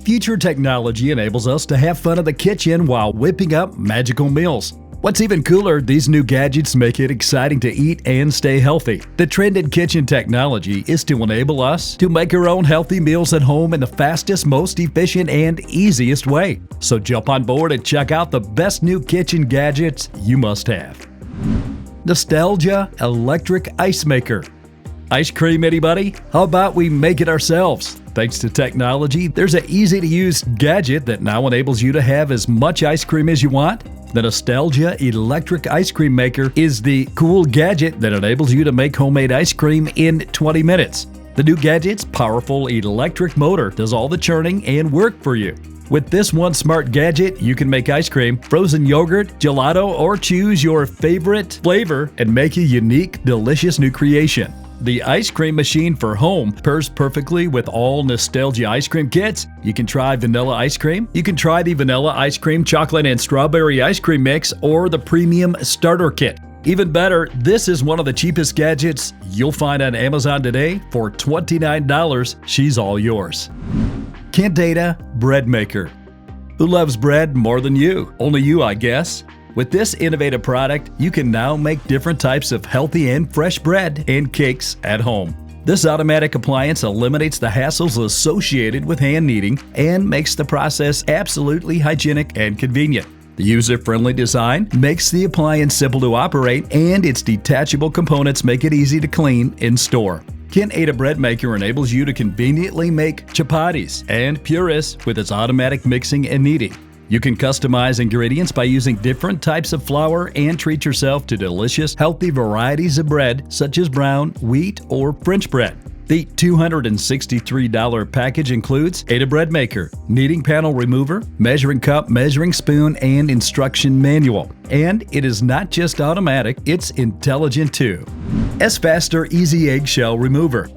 Future technology enables us to have fun in the kitchen while whipping up magical meals. What's even cooler, these new gadgets make it exciting to eat and stay healthy. The trend in kitchen technology is to enable us to make our own healthy meals at home in the fastest, most efficient, and easiest way. So jump on board and check out the best new kitchen gadgets you must have. Nostalgia Electric Ice Maker. Ice cream, anybody? How about we make it ourselves? Thanks to technology, there's an easy-to-use gadget that now enables you to have as much ice cream as you want. The Nostalgia Electric Ice Cream Maker is the cool gadget that enables you to make homemade ice cream in 20 minutes. The new gadget's powerful electric motor does all the churning and work for you. With this one smart gadget, you can make ice cream, frozen yogurt, gelato, or choose your favorite flavor and make a unique, delicious new creation. The ice cream machine for home pairs perfectly with all Nostalgia ice cream kits. You can try vanilla ice cream. You can try the vanilla ice cream, chocolate, and strawberry ice cream mix, or the premium starter kit. Even better, this is one of the cheapest gadgets you'll find on Amazon today. For $29, she's all yours. Candida Bread Maker. Who loves bread more than you? Only you, I guess. With this innovative product, you can now make different types of healthy and fresh bread and cakes at home. This automatic appliance eliminates the hassles associated with hand kneading and makes the process absolutely hygienic and convenient. The user-friendly design makes the appliance simple to operate, and its detachable components make it easy to clean and store. Candida Bread Maker enables you to conveniently make chapatis and puris with its automatic mixing and kneading. You can customize ingredients by using different types of flour and treat yourself to delicious, healthy varieties of bread such as brown, wheat, or French bread. The $263 package includes Ada Bread Maker, kneading panel remover, measuring cup, measuring spoon, and instruction manual. And it is not just automatic, it's intelligent too. S-Faster Easy Eggshell Remover.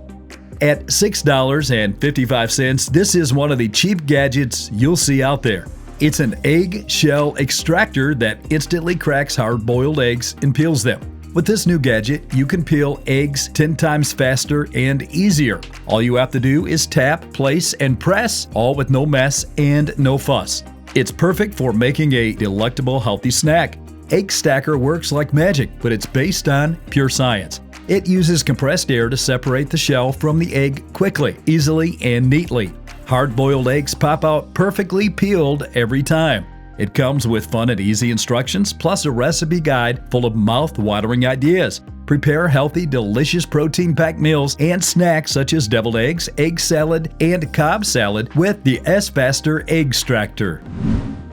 At $6.55, this is one of the cheap gadgets you'll see out there. It's an egg shell extractor that instantly cracks hard-boiled eggs and peels them. With this new gadget, you can peel eggs 10 times faster and easier. All you have to do is tap, place, and press, all with no mess and no fuss. It's perfect for making a delectable, healthy snack. Egg Stacker works like magic, but it's based on pure science. It uses compressed air to separate the shell from the egg quickly, easily, and neatly. Hard-boiled eggs pop out perfectly peeled every time. It comes with fun and easy instructions, plus a recipe guide full of mouth-watering ideas. Prepare healthy, delicious protein-packed meals and snacks such as deviled eggs, egg salad, and Cobb salad with the S-Faster Egg Extractor.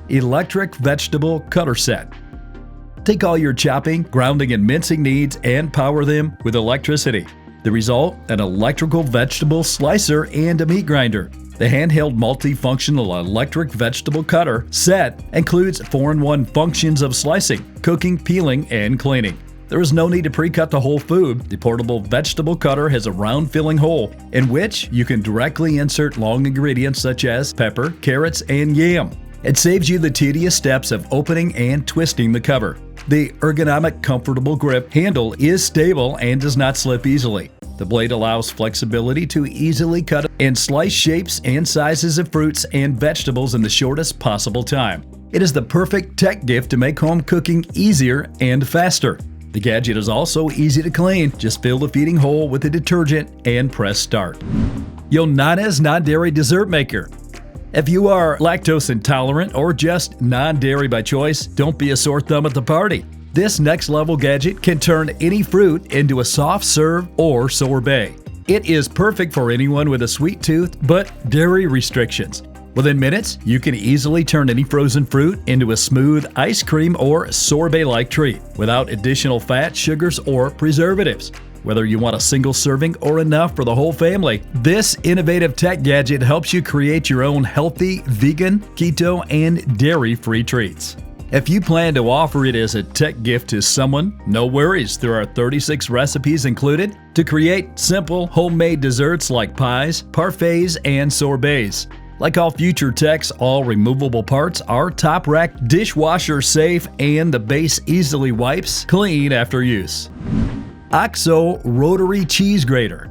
Electric Vegetable Cutter Set. Take all your chopping, grounding, and mincing needs and power them with electricity. The result? An electrical vegetable slicer and a meat grinder. The handheld multifunctional electric vegetable cutter set includes 4-in-1 functions of slicing, cooking, peeling, and cleaning. There is no need to pre-cut the whole food. The portable vegetable cutter has a round filling hole in which you can directly insert long ingredients such as pepper, carrots, and yam. It saves you the tedious steps of opening and twisting the cover. The ergonomic, comfortable grip handle is stable and does not slip easily. The blade allows flexibility to easily cut and slice shapes and sizes of fruits and vegetables in the shortest possible time. It is the perfect tech gift to make home cooking easier and faster. The gadget is also easy to clean. Just fill the feeding hole with a detergent and press start. Yonana's Non-Dairy Dessert Maker. If you are lactose intolerant or just non-dairy by choice, don't be a sore thumb at the party. This next-level gadget can turn any fruit into a soft serve or sorbet. It is perfect for anyone with a sweet tooth but dairy restrictions. Within minutes, you can easily turn any frozen fruit into a smooth ice cream or sorbet-like treat without additional fat, sugars, or preservatives. Whether you want a single serving or enough for the whole family, this innovative tech gadget helps you create your own healthy, vegan, keto, and dairy-free treats. If you plan to offer it as a tech gift to someone, no worries. There are 36 recipes included to create simple homemade desserts like pies, parfaits, and sorbets. Like all future techs, all removable parts are top-rack, dishwasher safe, and the base easily wipes clean after use. OXO Rotary Cheese Grater.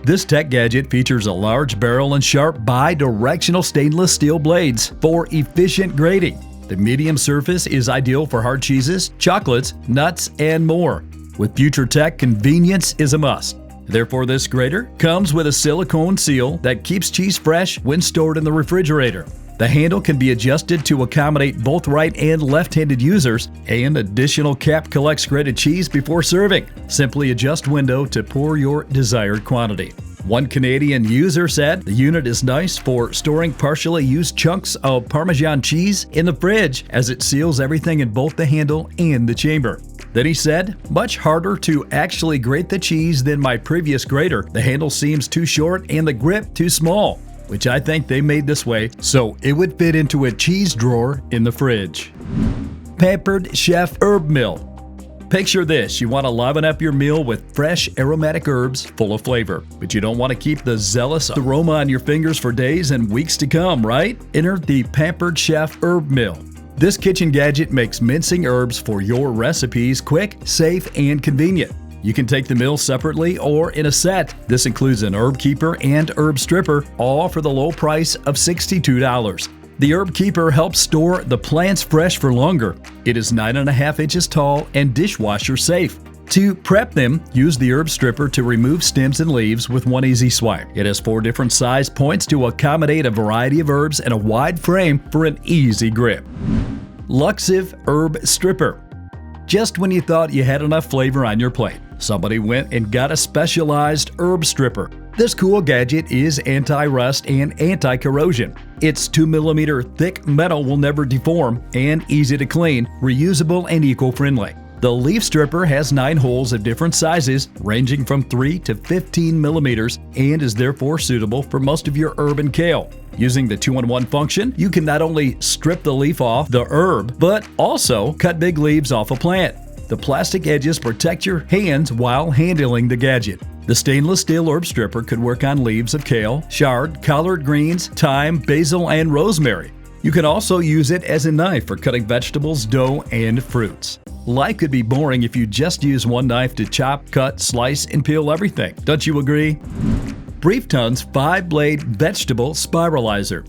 This tech gadget features a large barrel and sharp bi-directional stainless steel blades for efficient grating. The medium surface is ideal for hard cheeses, chocolates, nuts, and more. With future tech, convenience is a must. Therefore, this grater comes with a silicone seal that keeps cheese fresh when stored in the refrigerator. The handle can be adjusted to accommodate both right and left-handed users, and additional cap collects grated cheese before serving. Simply adjust window to pour your desired quantity. One Canadian user said the unit is nice for storing partially used chunks of Parmesan cheese in the fridge, as it seals everything in both the handle and the chamber. Then he said, much harder to actually grate the cheese than my previous grater. The handle seems too short and the grip too small, which I think they made this way so it would fit into a cheese drawer in the fridge. Pampered Chef Herb Mill. Picture this: you want to liven up your meal with fresh aromatic herbs full of flavor, but you don't want to keep the zealous aroma on your fingers for days and weeks to come, right? Enter the Pampered Chef Herb Mill. This kitchen gadget makes mincing herbs for your recipes quick, safe, and convenient. You can take the mill separately or in a set. This includes an herb keeper and herb stripper, all for the low price of $62. The herb keeper helps store the plants fresh for longer. It is 9.5 inches tall and dishwasher safe. To prep them, use the herb stripper to remove stems and leaves with one easy swipe. It has 4 different size points to accommodate a variety of herbs and a wide frame for an easy grip. Luxive Herb Stripper. Just when you thought you had enough flavor on your plate, somebody went and got a specialized herb stripper. This cool gadget is anti-rust and anti-corrosion. Its 2mm thick metal will never deform and easy to clean, reusable, and eco-friendly. The leaf stripper has 9 holes of different sizes, ranging from 3 to 15 millimeters, and is therefore suitable for most of your herb and kale. Using the 2-in-1 function, you can not only strip the leaf off the herb, but also cut big leaves off a plant. The plastic edges protect your hands while handling the gadget. The stainless steel herb stripper could work on leaves of kale, chard, collard greens, thyme, basil, and rosemary. You can also use it as a knife for cutting vegetables, dough, and fruits. Life could be boring if you just use one knife to chop, cut, slice, and peel everything. Don't you agree? BriefTons 5-blade vegetable spiralizer.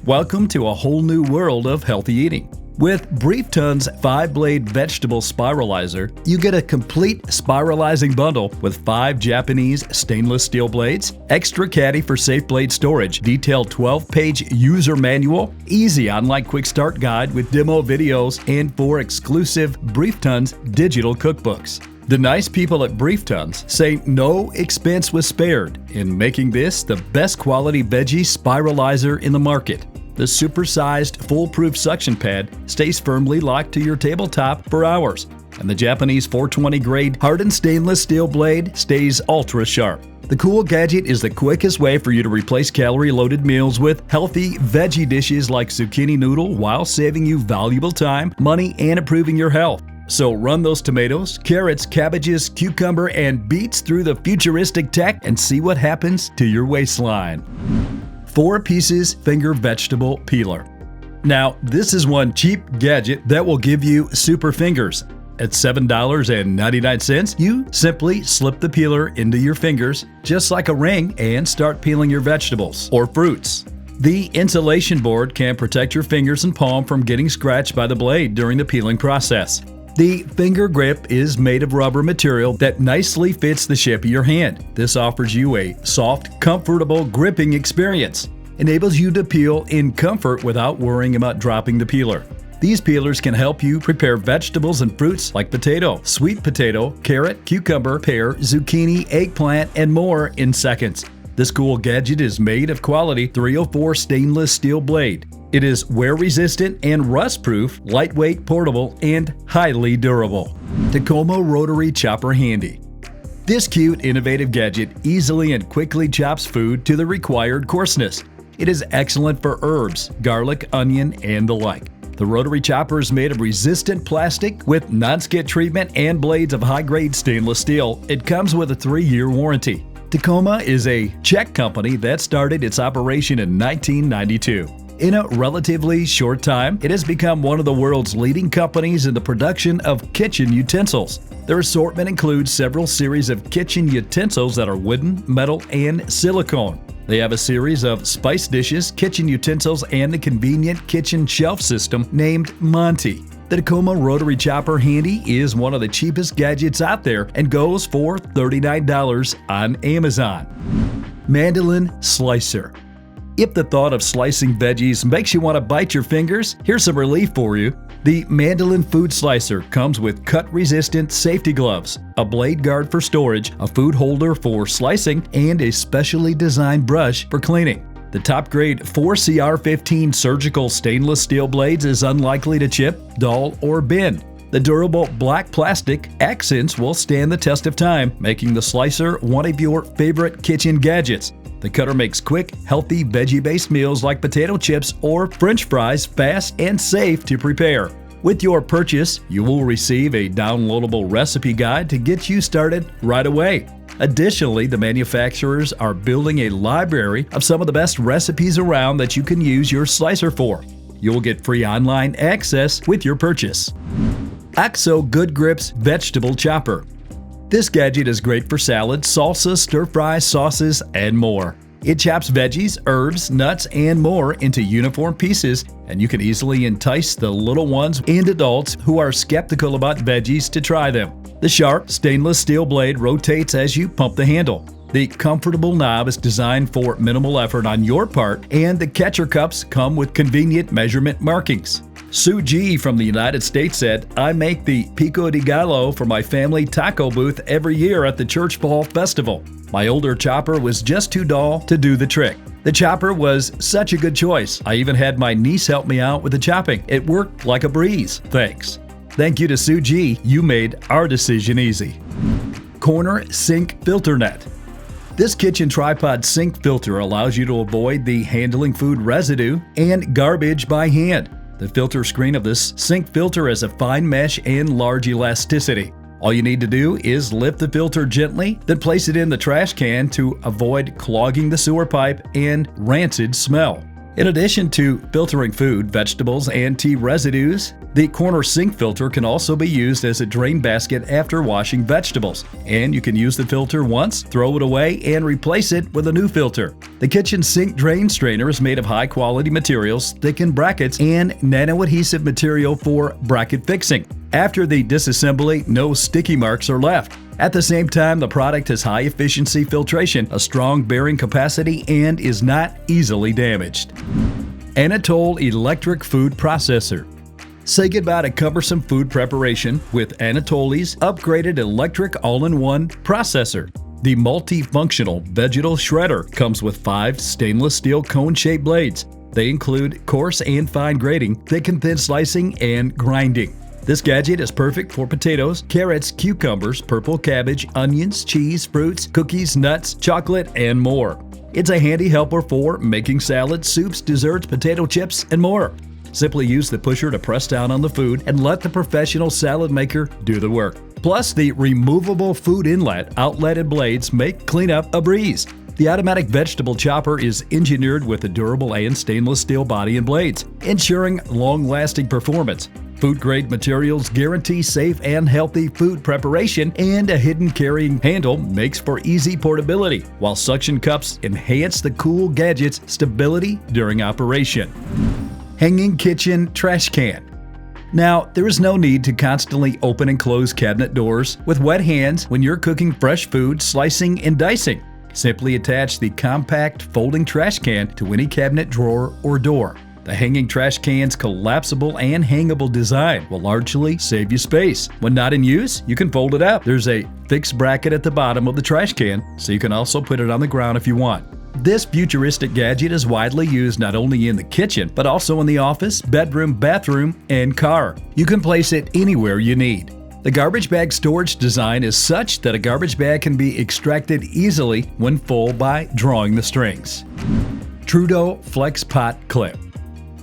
Welcome to a whole new world of healthy eating. With BriefTons 5-blade vegetable spiralizer, you get a complete spiralizing bundle with 5 Japanese stainless steel blades, extra caddy for safe blade storage, detailed 12-page user manual, easy online quick start guide with demo videos, and 4 exclusive BriefTons digital cookbooks. The nice people at BriefTons say no expense was spared in making this the best quality veggie spiralizer in the market. The supersized, foolproof suction pad stays firmly locked to your tabletop for hours, and the Japanese 420 grade hardened stainless steel blade stays ultra sharp. The cool gadget is the quickest way for you to replace calorie-loaded meals with healthy veggie dishes like zucchini noodle while saving you valuable time, money, and improving your health. So run those tomatoes, carrots, cabbages, cucumber, and beets through the futuristic tech and see what happens to your waistline. 4 pieces finger vegetable peeler. Now, this is one cheap gadget that will give you super fingers. At $7.99, you simply slip the peeler into your fingers, just like a ring, and start peeling your vegetables or fruits. The insulation board can protect your fingers and palm from getting scratched by the blade during the peeling process. The finger grip is made of rubber material that nicely fits the shape of your hand. This offers you a soft, comfortable gripping experience. Enables you to peel in comfort without worrying about dropping the peeler. These peelers can help you prepare vegetables and fruits like potato, sweet potato, carrot, cucumber, pear, zucchini, eggplant, and more in seconds. This cool gadget is made of quality 304 stainless steel blade. It is wear-resistant and rust-proof, lightweight, portable, and highly durable. Tacoma Rotary Chopper Handy. This cute, innovative gadget easily and quickly chops food to the required coarseness. It is excellent for herbs, garlic, onion, and the like. The rotary chopper is made of resistant plastic with non-skid treatment and blades of high-grade stainless steel. It comes with a 3-year warranty. Tacoma is a Czech company that started its operation in 1992. In a relatively short time, it has become one of the world's leading companies in the production of kitchen utensils. Their assortment includes several series of kitchen utensils that are wooden, metal, and silicone. They have a series of spice dishes, kitchen utensils, and the convenient kitchen shelf system named Monty. The Tacoma Rotary Chopper Handy is one of the cheapest gadgets out there and goes for $39 on Amazon. Mandolin Slicer. If the thought of slicing veggies makes you want to bite your fingers, here's some relief for you. The Mandolin Food Slicer comes with cut-resistant safety gloves, a blade guard for storage, a food holder for slicing, and a specially designed brush for cleaning. The top-grade 4CR15 surgical stainless steel blades is unlikely to chip, dull, or bend. The durable black plastic accents will stand the test of time, making the slicer one of your favorite kitchen gadgets. The cutter makes quick, healthy, veggie-based meals like potato chips or French fries fast and safe to prepare. With your purchase, you will receive a downloadable recipe guide to get you started right away. Additionally, the manufacturers are building a library of some of the best recipes around that you can use your slicer for. You will get free online access with your purchase. OXO Good Grips Vegetable Chopper. This gadget is great for salads, salsas, stir-fry, sauces, and more. It chops veggies, herbs, nuts, and more into uniform pieces, and you can easily entice the little ones and adults who are skeptical about veggies to try them. The sharp stainless steel blade rotates as you pump the handle. The comfortable knob is designed for minimal effort on your part, and the catcher cups come with convenient measurement markings. Sue G from the United States said, "I make the pico de gallo for my family taco booth every year at the Church Fall Festival. My older chopper was just too dull to do the trick. The chopper was such a good choice. I even had my niece help me out with the chopping. It worked like a breeze. Thanks." Thank you to Sue G. You made our decision easy. Corner Sink Filter Net. This kitchen tripod sink filter allows you to avoid the handling food residue and garbage by hand. The filter screen of this sink filter has a fine mesh and large elasticity. All you need to do is lift the filter gently, then place it in the trash can to avoid clogging the sewer pipe and rancid smell. In addition to filtering food, vegetables, and tea residues, the corner sink filter can also be used as a drain basket after washing vegetables. And you can use the filter once, throw it away, and replace it with a new filter. The kitchen sink drain strainer is made of high-quality materials, thickened brackets, and nano-adhesive material for bracket fixing. After the disassembly, no sticky marks are left. At the same time, the product has high-efficiency filtration, a strong bearing capacity, and is not easily damaged. Anatole Electric Food Processor. Say goodbye to cumbersome food preparation with Anatole's upgraded electric all-in-one processor. The multifunctional vegetal shredder comes with 5 stainless steel cone-shaped blades. They include coarse and fine grating, thick and thin slicing, and grinding. This gadget is perfect for potatoes, carrots, cucumbers, purple cabbage, onions, cheese, fruits, cookies, nuts, chocolate, and more. It's a handy helper for making salads, soups, desserts, potato chips, and more. Simply use the pusher to press down on the food and let the professional salad maker do the work. Plus, the removable food inlet, outlet, and blades make cleanup a breeze. The automatic vegetable chopper is engineered with a durable and stainless steel body and blades, ensuring long-lasting performance. Food-grade materials guarantee safe and healthy food preparation, and a hidden carrying handle makes for easy portability, while suction cups enhance the cool gadget's stability during operation. Hanging Kitchen Trash Can. Now, there is no need to constantly open and close cabinet doors with wet hands when you're cooking fresh food, slicing, and dicing. Simply attach the compact folding trash can to any cabinet drawer or door. The hanging trash can's collapsible and hangable design will largely save you space. When not in use, you can fold it up. There's a fixed bracket at the bottom of the trash can, so you can also put it on the ground if you want. This futuristic gadget is widely used not only in the kitchen, but also in the office, bedroom, bathroom, and car. You can place it anywhere you need. The garbage bag storage design is such that a garbage bag can be extracted easily when full by drawing the strings. Trudeau Flex Pot Clip.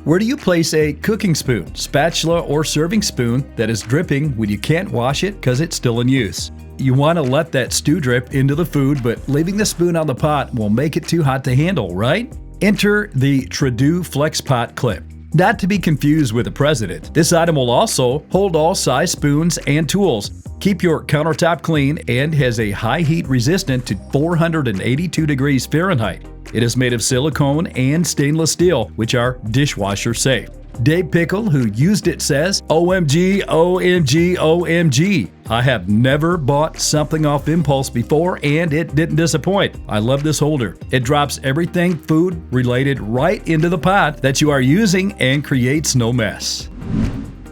Where do you place a cooking spoon, spatula, or serving spoon that is dripping when you can't wash it because it's still in use? You want to let that stew drip into the food, but leaving the spoon on the pot will make it too hot to handle, right? Enter the Trudeau FlexPot Clip. Not to be confused with the President, this item will also hold all size spoons and tools, keep your countertop clean, and has a high heat resistant to 482 degrees Fahrenheit. It is made of silicone and stainless steel, which are dishwasher safe. Dave Pickle, who used it, says, "OMG, OMG, OMG. I have never bought something off impulse before and it didn't disappoint. I love this holder. It drops everything food related right into the pot that you are using and creates no mess."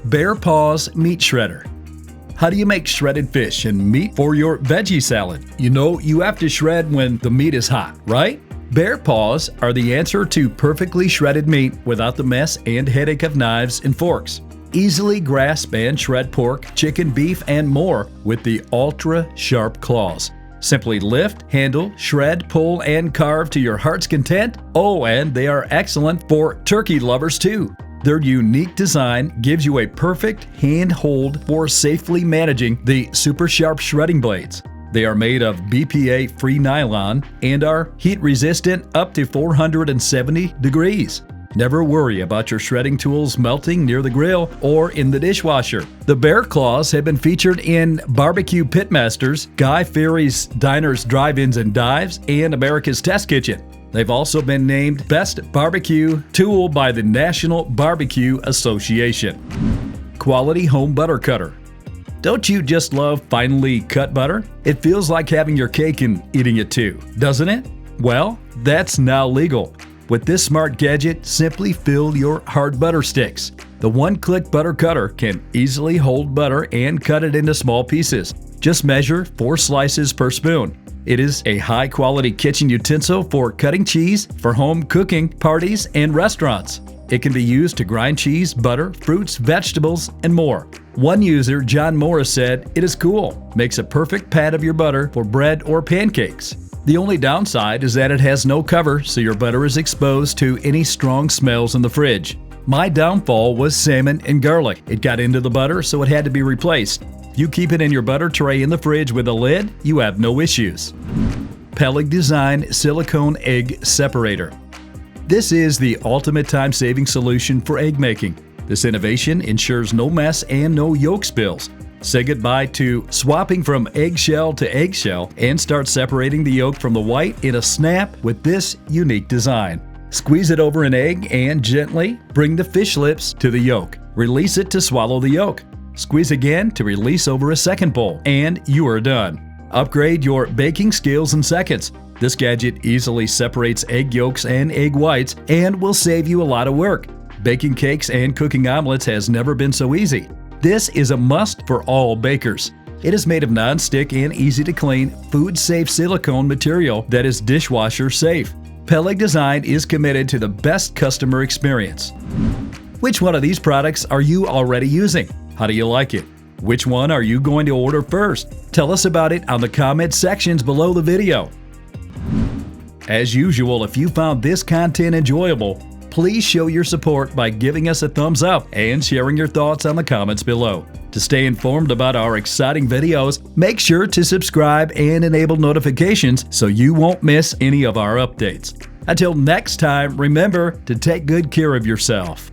Bear Paws Meat Shredder. How do you make shredded fish and meat for your veggie salad? You have to shred when the meat is hot, right? Bear Paws are the answer to perfectly shredded meat without the mess and headache of knives and forks. Easily grasp and shred pork, chicken, beef, and more with the ultra-sharp claws. Simply lift, handle, shred, pull, and carve to your heart's content. Oh, and they are excellent for turkey lovers too. Their unique design gives you a perfect handhold for safely managing the super sharp shredding blades. They are made of BPA-free nylon and are heat resistant up to 470 degrees. Never worry about your shredding tools melting near the grill or in the dishwasher. The Bear Claws have been featured in Barbecue Pitmasters, Guy Fieri's Diners, Drive-Ins, and Dives, and America's Test Kitchen. They've also been named Best Barbecue Tool by the National Barbecue Association. Quality Home Butter Cutter. Don't you just love finely cut butter? It feels like having your cake and eating it too, doesn't it? Well, that's now legal. With this smart gadget, simply fill your hard butter sticks. The one-click butter cutter can easily hold butter and cut it into small pieces. Just measure 4 slices per spoon. It is a high-quality kitchen utensil for cutting cheese for home cooking, parties, and restaurants. It can be used to grind cheese, butter, fruits, vegetables, and more. One user, John Morris, said, "It is cool. Makes a perfect pad of your butter for bread or pancakes." The only downside is that it has no cover, so your butter is exposed to any strong smells in the fridge. My downfall was salmon and garlic. It got into the butter, so it had to be replaced. If you keep it in your butter tray in the fridge with a lid, you have no issues. Peleg Design Silicone Egg Separator. This is the ultimate time-saving solution for egg making. This innovation ensures no mess and no yolk spills. Say goodbye to swapping from eggshell to eggshell and start separating the yolk from the white in a snap with this unique design. Squeeze it over an egg and gently bring the fish lips to the yolk. Release it to swallow the yolk. Squeeze again to release over a second bowl, and you are done. Upgrade your baking skills in seconds. This gadget easily separates egg yolks and egg whites and will save you a lot of work. Baking cakes and cooking omelets has never been so easy. This is a must for all bakers. It is made of non-stick and easy-to-clean, food-safe silicone material that is dishwasher safe. Peleg Design is committed to the best customer experience. Which one of these products are you already using? How do you like it? Which one are you going to order first? Tell us about it on the comment sections below the video. As usual, if you found this content enjoyable, please show your support by giving us a thumbs up and sharing your thoughts on the comments below. To stay informed about our exciting videos, make sure to subscribe and enable notifications so you won't miss any of our updates. Until next time, remember to take good care of yourself.